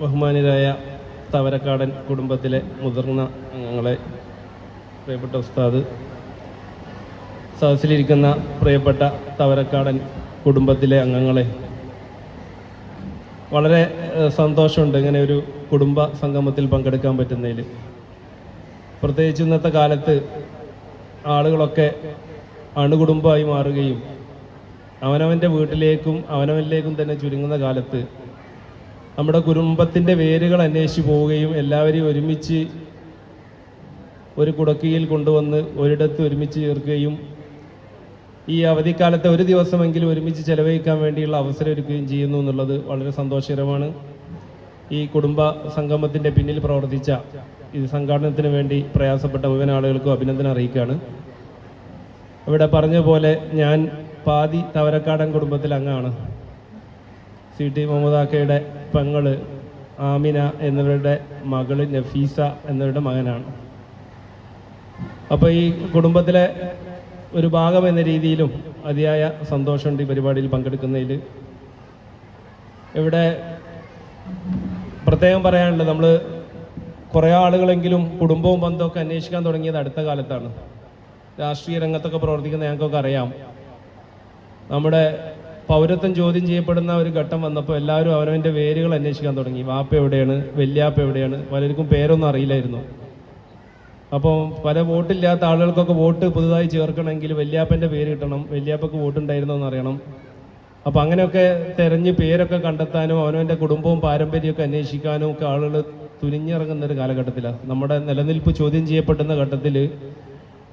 ബഹുമാനിതരായ തവരക്കാടൻ കുടുംബത്തിലെ മുതിർന്ന അംഗങ്ങളെ, പ്രിയപ്പെട്ട ഉസ്താദ്, സദസ്സിലിരിക്കുന്ന പ്രിയപ്പെട്ട തവരക്കാടൻ കുടുംബത്തിലെ അംഗങ്ങളെ, വളരെ സന്തോഷമുണ്ട് ഇങ്ങനെ ഒരു കുടുംബ സംഗമത്തിൽ പങ്കെടുക്കാൻ പറ്റുന്നതിൽ. പ്രത്യേകിച്ച് ഇന്നത്തെ കാലത്ത് ആളുകളൊക്കെ അണുകുടുംബമായി മാറുകയും അവനവൻ്റെ വീട്ടിലേക്കും അവനവനിലേക്കും തന്നെ ചുരുങ്ങുന്ന കാലത്ത് നമ്മുടെ കുടുംബത്തിൻ്റെ വേരുകൾ അന്വേഷിച്ച് പോവുകയും എല്ലാവരെയും ഒരുമിച്ച് ഒരു കുടക്കീയിൽ കൊണ്ടുവന്ന് ഒരിടത്ത് ഒരുമിച്ച് ചേർക്കുകയും ഈ അവധിക്കാലത്തെ ഒരു ദിവസമെങ്കിലും ഒരുമിച്ച് ചെലവഴിക്കാൻ വേണ്ടിയുള്ള അവസരം ഒരുക്കുകയും ചെയ്യുന്നു എന്നുള്ളത് വളരെ സന്തോഷകരമാണ്. ഈ കുടുംബ സംഗമത്തിൻ്റെ പിന്നിൽ പ്രവർത്തിച്ച ഇത് സംഘാടനത്തിന് വേണ്ടി പ്രയാസപ്പെട്ട മുഴുവൻ ആളുകൾക്കും അഭിനന്ദനം അറിയിക്കുകയാണ്. ഇവിടെ പറഞ്ഞ പോലെ ഞാൻ പാതി തവരക്കാടൻ കുടുംബത്തിൽ അംഗമാണ്. CT മുഹമ്മദാക്കയുടെ പെങ്ങള് ആമിന എന്നിവരുടെ മകള് നഫീസ എന്നിവരുടെ മകനാണ്. അപ്പോൾ ഈ കുടുംബത്തിലെ ഒരു ഭാഗം എന്ന രീതിയിലും അതിയായ സന്തോഷമുണ്ട് ഈ പരിപാടിയിൽ പങ്കെടുക്കുന്നതിൽ. ഇവിടെ പ്രത്യേകം പറയാനുള്ളത്, നമ്മൾ കുറേ ആളുകളെങ്കിലും കുടുംബവും ബന്ധമൊക്കെ അന്വേഷിക്കാൻ തുടങ്ങിയത് അടുത്ത കാലത്താണ്. രാഷ്ട്രീയ രംഗത്തൊക്കെ പ്രവർത്തിക്കുന്ന ഞങ്ങൾക്കൊക്കെ അറിയാം, നമ്മുടെ പൗരത്വം ചോദ്യം ചെയ്യപ്പെടുന്ന ഒരു ഘട്ടം വന്നപ്പോൾ എല്ലാവരും അവനവൻ്റെ വേരുകൾ അന്വേഷിക്കാൻ തുടങ്ങി. വാപ്പ എവിടെയാണ്, വല്യാപ്പ എവിടെയാണ്, പലർക്കും പേരൊന്നും അറിയില്ലായിരുന്നു. അപ്പോൾ പല വോട്ടില്ലാത്ത ആളുകൾക്കൊക്കെ വോട്ട് പുതുതായി ചേർക്കണമെങ്കിൽ വല്യാപ്പൻ്റെ പേര് കിട്ടണം, വല്യാപ്പക്ക് വോട്ടുണ്ടായിരുന്നോ എന്ന് അറിയണം. അപ്പോൾ അങ്ങനെയൊക്കെ തിരഞ്ഞ് പേരൊക്കെ കണ്ടെത്താനും അവനവൻ്റെ കുടുംബവും പാരമ്പര്യമൊക്കെ അന്വേഷിക്കാനും ഒക്കെ ആളുകൾ തുനിഞ്ഞിറങ്ങുന്ന ഒരു കാലഘട്ടത്തിലാണ്. നമ്മുടെ നിലനിൽപ്പ് ചോദ്യം ചെയ്യപ്പെടുന്ന ഘട്ടത്തിൽ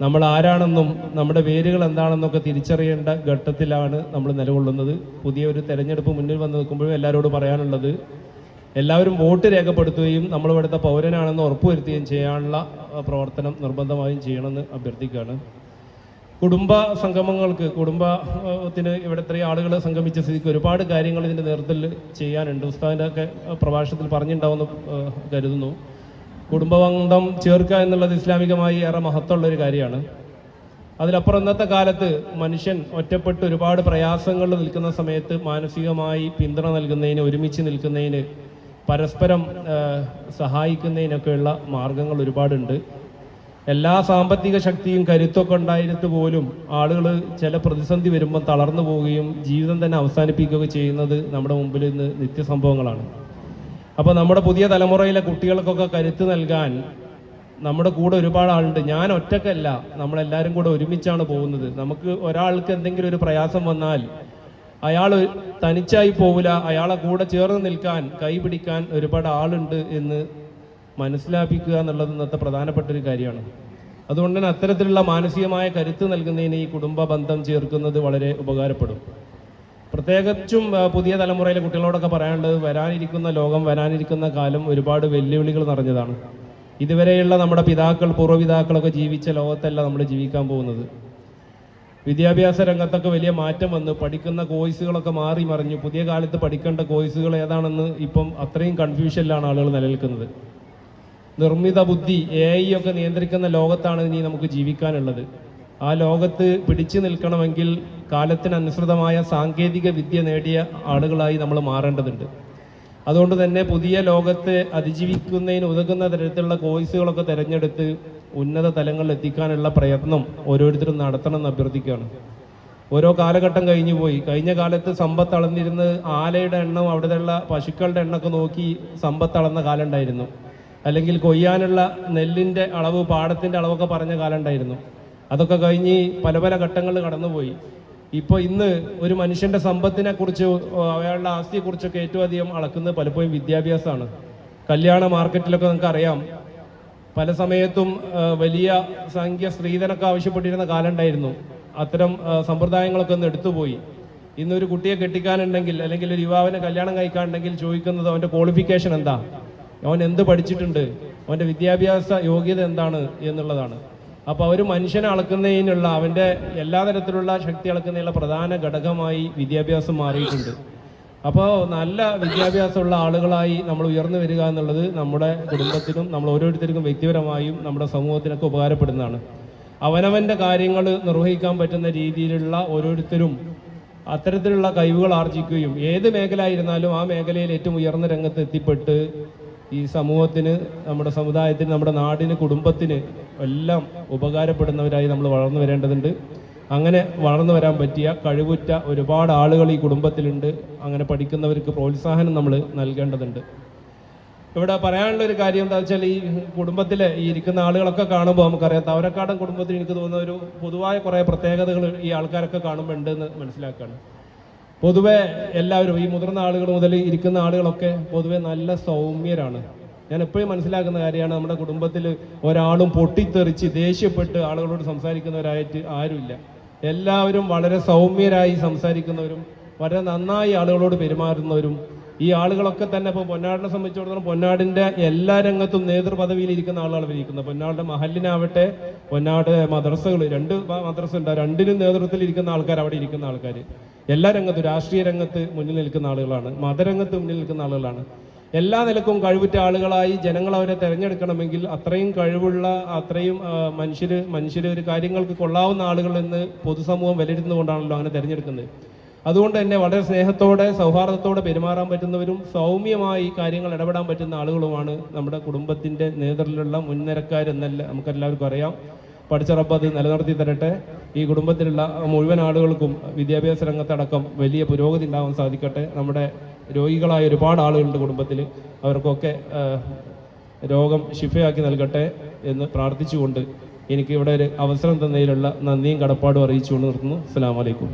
നമ്മൾ ആരാണെന്നും നമ്മുടെ വേരുകൾ എന്താണെന്നൊക്കെ തിരിച്ചറിയേണ്ട ഘട്ടത്തിലാണ് നമ്മൾ നിലകൊള്ളുന്നത്. പുതിയ ഒരു തെരഞ്ഞെടുപ്പ് മുന്നിൽ വന്ന് നിൽക്കുമ്പോഴും എല്ലാവരോടും പറയാനുള്ളത്, എല്ലാവരും വോട്ട് രേഖപ്പെടുത്തുകയും നമ്മളിവിടുത്തെ പൗരനാണെന്ന് ഉറപ്പുവരുത്തുകയും ചെയ്യാനുള്ള പ്രവർത്തനം നിർബന്ധമായും ചെയ്യണമെന്ന് അഭ്യർത്ഥിക്കുകയാണ്. കുടുംബ സംഗമങ്ങൾക്ക്, കുടുംബത്തിന് ഇവിടെ ഇത്രയും ആളുകൾ സംഗമിച്ച സ്ഥിതിക്ക് ഒരുപാട് കാര്യങ്ങൾ ഇതിൻ്റെ നേതൃത്വത്തിൽ ചെയ്യാനുണ്ട്. ഉസ്താദിൻ്റെ ഒക്കെ പ്രഭാഷണത്തിൽ പറഞ്ഞിട്ടുണ്ടാവുമെന്ന് കരുതുന്നു. കുടുംബബന്ധം ചേർക്കുക എന്നുള്ളത് ഇസ്ലാമികമായി ഏറെ മഹത്വമുള്ളൊരു കാര്യമാണ്. അതിലപ്പുറം ഇന്നത്തെ കാലത്ത് മനുഷ്യൻ ഒറ്റപ്പെട്ട് ഒരുപാട് പ്രയാസങ്ങളിൽ നിൽക്കുന്ന സമയത്ത് മാനസികമായി പിന്തുണ നൽകുന്നതിന്, ഒരുമിച്ച് നിൽക്കുന്നതിന്, പരസ്പരം സഹായിക്കുന്നതിനൊക്കെയുള്ള മാർഗങ്ങൾ ഒരുപാടുണ്ട്. എല്ലാ സാമ്പത്തിക ശക്തിയും കരുത്തൊക്കെ ഉണ്ടായിട്ട് പോലും ആളുകൾ ചില പ്രതിസന്ധി വരുമ്പോൾ തളർന്നു പോവുകയും ജീവിതം തന്നെ അവസാനിപ്പിക്കുകയൊക്കെ ചെയ്യുന്നത് നമ്മുടെ മുമ്പിൽ ഇന്ന് നിത്യസംഭവങ്ങളാണ്. അപ്പോൾ നമ്മുടെ പുതിയ തലമുറയിലെ കുട്ടികൾക്കൊക്കെ കരുത്ത് നൽകാൻ നമ്മുടെ കൂടെ ഒരുപാട് ആളുണ്ട്. ഞാൻ ഒറ്റക്കല്ല, നമ്മളെല്ലാവരും കൂടെ ഒരുമിച്ചാണ് പോകുന്നത്. നമുക്ക് ഒരാൾക്ക് എന്തെങ്കിലും ഒരു പ്രയാസം വന്നാൽ അയാൾ തനിച്ചായി പോവില്ല, അയാളെ കൂടെ ചേർന്ന് നിൽക്കാൻ, കൈ പിടിക്കാൻ ഒരുപാട് ആളുണ്ട് എന്ന് മനസ്സിലാപ്പിക്കുക എന്നുള്ളത് ഇന്നത്തെ പ്രധാനപ്പെട്ട ഒരു കാര്യമാണ്. അതുകൊണ്ട് തന്നെ അത്തരത്തിലുള്ള മാനസികമായ കരുത്ത് നൽകുന്നതിന് ഈ കുടുംബ ബന്ധം ചേർക്കുന്നത് വളരെ ഉപകാരപ്പെടും. പ്രത്യേകിച്ചും പുതിയ തലമുറയിലെ കുട്ടികളോടൊക്കെ പറയാനുള്ളത്, വരാനിരിക്കുന്ന ലോകം, വരാനിരിക്കുന്ന കാലം ഒരുപാട് വെല്ലുവിളികൾ നിറഞ്ഞതാണ്. ഇതുവരെയുള്ള നമ്മുടെ പിതാക്കൾ, പൂർവ്വപിതാക്കളൊക്കെ ജീവിച്ച ലോകത്തല്ല നമ്മൾ ജീവിക്കാൻ പോകുന്നത്. വിദ്യാഭ്യാസ രംഗത്തൊക്കെ വലിയ മാറ്റം വന്ന് പഠിക്കുന്ന കോഴ്സുകളൊക്കെ മാറി മറിഞ്ഞു. പുതിയ കാലത്ത് പഠിക്കേണ്ട കോഴ്സുകൾ ഏതാണെന്ന് ഇപ്പം അത്രയും കൺഫ്യൂഷനിലാണ് ആളുകൾ നിലനിൽക്കുന്നത്. നിർമ്മിത ബുദ്ധി, AI ഒക്കെ നിയന്ത്രിക്കുന്ന ലോകത്താണ് ഇനി നമുക്ക് ജീവിക്കാനുള്ളത്. ആ ലോകത്ത് പിടിച്ചു നിൽക്കണമെങ്കിൽ കാലത്തിനനുസൃതമായ സാങ്കേതിക വിദ്യ നേടിയ ആളുകളായി നമ്മൾ മാറേണ്ടതുണ്ട്. അതുകൊണ്ട് തന്നെ പുതിയ ലോകത്തെ അതിജീവിക്കുന്നതിന് ഉതകുന്ന തരത്തിലുള്ള കോഴ്സുകളൊക്കെ തിരഞ്ഞെടുത്ത് ഉന്നത തലങ്ങളിൽ എത്തിക്കാനുള്ള പ്രയത്നം ഓരോരുത്തരും നടത്തണം എന്ന് അഭ്യർത്ഥിക്കുകയാണ്. ഓരോ കാലഘട്ടം കഴിഞ്ഞു പോയി. കഴിഞ്ഞ കാലത്ത് സമ്പത്ത് അളന്നിരുന്ന് ആലയുടെ എണ്ണം, അവിടെയുള്ള പശുക്കളുടെ എണ്ണമൊക്കെ നോക്കി സമ്പത്ത് അളന്ന കാലം ഉണ്ടായിരുന്നു. അല്ലെങ്കിൽ കൊയ്യാനുള്ള നെല്ലിൻ്റെ അളവ്, പാടത്തിൻ്റെ അളവൊക്കെ പറഞ്ഞ കാലം ഉണ്ടായിരുന്നു. അതൊക്കെ കഴിഞ്ഞ് പല പല ഘട്ടങ്ങളിൽ കടന്നുപോയി. ഇപ്പോൾ ഇന്ന് ഒരു മനുഷ്യൻ്റെ സമ്പത്തിനെ കുറിച്ച്, അയാളുടെ ആസ്തിയെക്കുറിച്ചൊക്കെ ഏറ്റവും അധികം അളക്കുന്നത് പലപ്പോഴും വിദ്യാഭ്യാസമാണ്. കല്യാണ മാർക്കറ്റിലൊക്കെ നിങ്ങൾക്ക് അറിയാം, പല സമയത്തും വലിയ സംഖ്യ സ്ത്രീധനൊക്കെ ആവശ്യപ്പെട്ടിരുന്ന കാലം ഉണ്ടായിരുന്നു. അത്തരം സമ്പ്രദായങ്ങളൊക്കെ ഒന്ന് എടുത്തുപോയി. ഇന്നൊരു കുട്ടിയെ കെട്ടിക്കാനുണ്ടെങ്കിൽ, അല്ലെങ്കിൽ ഒരു യുവാവിനെ കല്യാണം കഴിക്കാനുണ്ടെങ്കിൽ ചോദിക്കുന്നത് അവൻ്റെ ക്വാളിഫിക്കേഷൻ എന്താ, അവൻ എന്ത് പഠിച്ചിട്ടുണ്ട്, അവൻ്റെ വിദ്യാഭ്യാസ യോഗ്യത എന്താണ് എന്നുള്ളതാണ്. അപ്പോൾ ഒരു മനുഷ്യനെ അളക്കുന്നതിനുള്ള, അവൻ്റെ എല്ലാ തരത്തിലുള്ള ശക്തി അളക്കുന്നതിനുള്ള പ്രധാന ഘടകമായി വിദ്യാഭ്യാസം മാറിയിട്ടുണ്ട്. അപ്പോൾ നല്ല വിദ്യാഭ്യാസമുള്ള ആളുകളായി നമ്മൾ ഉയർന്നു വരിക എന്നുള്ളത് നമ്മുടെ കുടുംബത്തിനും നമ്മൾ ഓരോരുത്തർക്കും വ്യക്തിപരമായും നമ്മുടെ സമൂഹത്തിനൊക്കെ ഉപകാരപ്പെടുന്നതാണ്. അവനവൻ്റെ കാര്യങ്ങൾ നിർവഹിക്കാൻ പറ്റുന്ന രീതിയിലുള്ള ഓരോരുത്തരും അത്തരത്തിലുള്ള കഴിവുകൾ ആർജിക്കുകയും ഏത് മേഖല ആയിരുന്നാലും ആ മേഖലയിൽ ഏറ്റവും ഉയർന്ന രംഗത്ത് എത്തിപ്പെട്ട് ഈ സമൂഹത്തിന്, നമ്മുടെ സമുദായത്തിന്, നമ്മുടെ നാടിന്, കുടുംബത്തിന് എല്ലാം ഉപകാരപ്പെടുന്നവരായി നമ്മൾ വളർന്നു വരേണ്ടതുണ്ട്. അങ്ങനെ വളർന്നു വരാൻ പറ്റിയ കഴിവുറ്റ ഒരുപാട് ആളുകൾ ഈ കുടുംബത്തിലുണ്ട്. അങ്ങനെ പഠിക്കുന്നവർക്ക് പ്രോത്സാഹനം നമ്മൾ നൽകേണ്ടതുണ്ട്. ഇവിടെ പറയാനുള്ള ഒരു കാര്യം എന്താ വെച്ചാൽ, ഈ കുടുംബത്തിലെ ഈ ഇരിക്കുന്ന ആളുകളൊക്കെ കാണുമ്പോൾ നമുക്കറിയാം, തവരക്കാടൻ കുടുംബത്തിൽ എനിക്ക് തോന്നുന്ന ഒരു പൊതുവായ കുറേ പ്രത്യേകതകൾ ഈ ആൾക്കാരൊക്കെ കാണുമ്പോൾ ഉണ്ടെന്ന് മനസ്സിലാക്കുകയാണ്. പൊതുവെ എല്ലാവരും, ഈ മുതിർന്ന ആളുകൾ മുതൽ ഇരിക്കുന്ന ആളുകളൊക്കെ പൊതുവെ നല്ല സൗമ്യരാണ്. ഞാൻ എപ്പോഴും മനസ്സിലാക്കുന്ന കാര്യമാണ്, നമ്മുടെ കുടുംബത്തിൽ ഒരാളും പൊട്ടിത്തെറിച്ച് ദേഷ്യപ്പെട്ട് ആളുകളോട് സംസാരിക്കുന്നവരായിട്ട് ആരുമില്ല. എല്ലാവരും വളരെ സൗമ്യരായി സംസാരിക്കുന്നവരും വളരെ നന്നായി ആളുകളോട് പെരുമാറുന്നവരും. ഈ ആളുകളൊക്കെ തന്നെ ഇപ്പോൾ പൊന്നാടിനെ സംബന്ധിച്ചിടത്തോളം പൊന്നാടിൻ്റെ എല്ലാ രംഗത്തും നേതൃപദവിയിൽ ഇരിക്കുന്ന ആളുകളാണ് ഇരിക്കുന്നത്. പൊന്നാടിൻ്റെ മഹലിനാവട്ടെ, പൊന്നാട് മദ്രസകൾ, 2 മദ്രസ ഉണ്ട്, രണ്ടിനും നേതൃത്വത്തിൽ ഇരിക്കുന്ന ആൾക്കാർ, അവിടെ ഇരിക്കുന്ന ആൾക്കാർ എല്ലാ രംഗത്തും, രാഷ്ട്രീയ രംഗത്ത് മുന്നിൽ നിൽക്കുന്ന ആളുകളാണ്, മതരംഗത്ത് മുന്നിൽ നിൽക്കുന്ന ആളുകളാണ്. എല്ലാ നിലക്കും കഴിവുറ്റ ആളുകളായി ജനങ്ങൾ അവരെ തിരഞ്ഞെടുക്കണമെങ്കിൽ അത്രയും കഴിവുള്ള, അത്രയും മനുഷ്യർ ഒരു കാര്യങ്ങൾക്ക് കൊള്ളാവുന്ന ആളുകൾ എന്ന് പൊതുസമൂഹം വിലയിരുത്തുന്നതുകൊണ്ടാണല്ലോ അങ്ങനെ തിരഞ്ഞെടുക്കുന്നത്. അതുകൊണ്ട് തന്നെ വളരെ സ്നേഹത്തോടെ, സൗഹാർദ്ദത്തോടെ പെരുമാറാൻ പറ്റുന്നവരും സൗമ്യമായി കാര്യങ്ങൾ ഇടപെടാൻ പറ്റുന്ന ആളുകളുമാണ് നമ്മുടെ കുടുംബത്തിൻ്റെ നേതൃത്വത്തിലുള്ള മുൻനിരക്കാരെന്നല്ല നമുക്കെല്ലാവർക്കും അറിയാം. പഠിച്ച റബ്ബ് അത് നിലനിർത്തി തരട്ടെ. ഈ കുടുംബത്തിലുള്ള മുഴുവൻ ആളുകൾക്കും വിദ്യാഭ്യാസ രംഗത്തടക്കം വലിയ പുരോഗതി ഉണ്ടാവാൻ സാധിക്കട്ടെ. നമ്മുടെ രോഗികളായ ഒരുപാട് ആളുകളുണ്ട് കുടുംബത്തിൽ, അവർക്കൊക്കെ രോഗം ശിഫയാക്കി നൽകട്ടെ എന്ന് പ്രാർത്ഥിച്ചുകൊണ്ട് എനിക്ക് ഇവിടെ ഒരു അവസരം തന്നതിലുള്ള നന്ദിയും കടപ്പാടും അറിയിച്ചുകൊണ്ട് നിർത്തുന്നു. അസ്സലാമു അലൈക്കും.